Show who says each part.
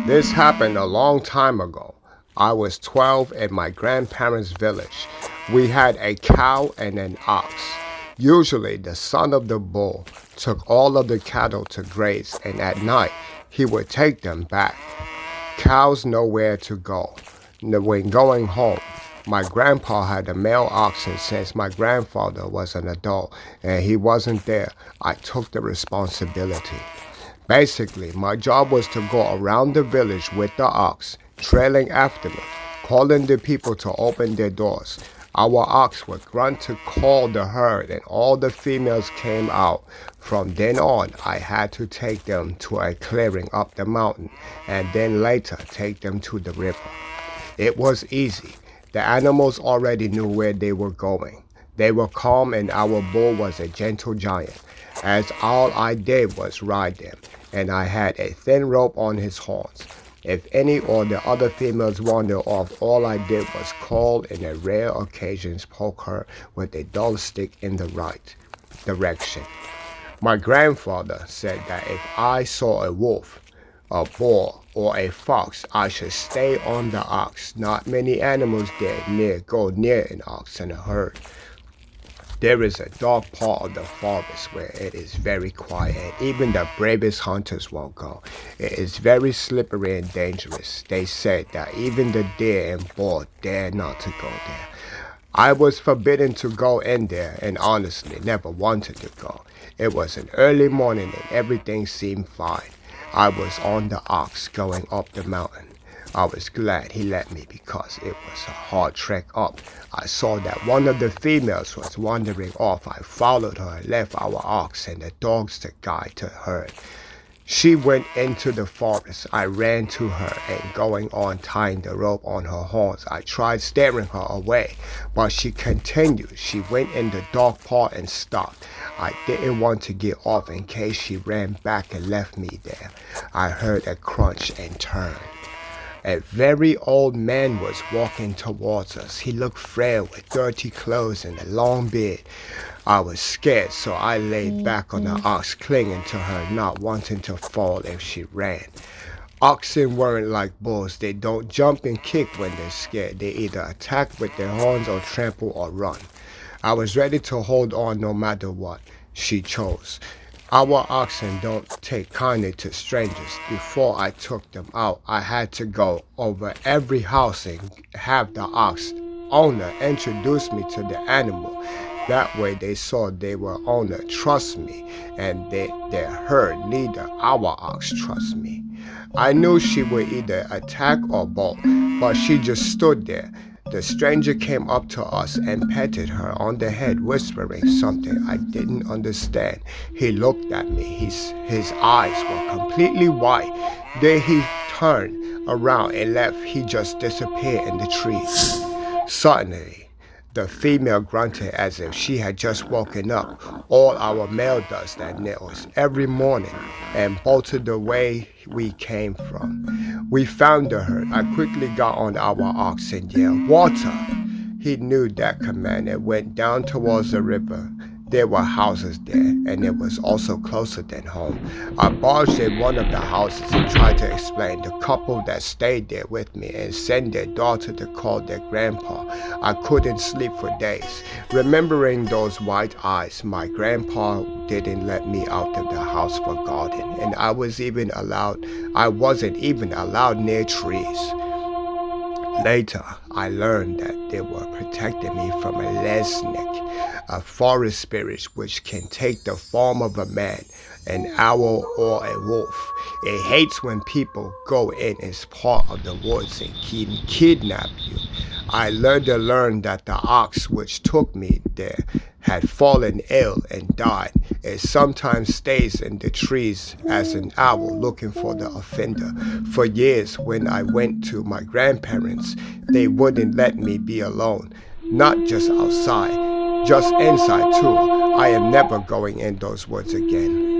Speaker 1: This happened a long time ago. I was 12 in my grandparents' village. We had a cow and an ox. Usually, the son of the bull took all of the cattle to graze, and at night, he would take them back. Cows know where to go. When going home, my grandpa had a male oxen since my grandfather was an adult and he wasn't there. I took the responsibility. Basically, my job was to go around the village with the ox, trailing after me, calling the people to open their doors. Our ox would grunt to call the herd, and all the females came out. From then on, I had to take them to a clearing up the mountain, and then later take them to the river. It was easy. The animals already knew where they were going. They were calm, and our bull was a gentle giant, as all I did was ride them, and I had a thin rope on his horns. If any or the other females wandered off, all I did was call and on rare occasions poke her with a dull stick in the right direction. My grandfather said that if I saw a wolf, a boar, or a fox, I should stay on the ox. Not many animals dare go near an ox and a herd. There is a dark part of the forest where it is very quiet, and even the bravest hunters won't go. It is very slippery and dangerous. They said that even the deer and boar dare not to go there. I was forbidden to go in there and honestly never wanted to go. It was an early morning and everything seemed fine. I was on the ox going up the mountain. I was glad he let me because it was a hard trek up. I saw that one of the females was wandering off. I followed her and left our ox and the dogs to guide the herd. She went into the forest. I ran to her and going on tying the rope on her horns. I tried steering her away, but she continued. She went in the dark part and stopped. I didn't want to get off in case she ran back and left me there. I heard a crunch and turned. A very old man was walking towards us. He looked frail with dirty clothes and a long beard. I was scared, so I laid back on the ox, clinging to her, not wanting to fall if she ran. Oxen weren't like bulls. They don't jump and kick when they're scared. They either attack with their horns or trample or run. I was ready to hold on no matter what she chose. Our oxen don't take kindly to strangers. Before I took them out, I had to go over every house and have the ox owner introduce me to the animal. That way they saw they were owner trust me, and their herd leader, our ox, trust me. I knew she would either attack or bolt, but she just stood there. The stranger came up to us and patted her on the head, whispering something I didn't understand. He looked at me. His eyes were completely white. Then he turned around and left. He just disappeared in the trees. Suddenly, the female grunted as if she had just woken up. All our male does that nails every morning and bolted the way we came from. We found the herd. I quickly got on our ox and yelled, "Water!" He knew that command and went down towards the river. There were houses there, and it was also closer than home. I barged in one of the houses and tried to explain. The couple that stayed there with me and sent their daughter to call their grandpa. I couldn't sleep for days. Remembering those white eyes, my grandpa didn't let me out of the house for garden, and I wasn't even allowed near trees. Later, I learned that they were protecting me from a lesnik, a forest spirit which can take the form of a man, an owl, or a wolf. It hates when people go in its part of the woods and kidnap you. I learned that the ox which took me there had fallen ill and died. It sometimes stays in the trees as an owl looking for the offender. For years, when I went to my grandparents, they wouldn't let me be alone. Not just outside, just inside too. I am never going in those woods again.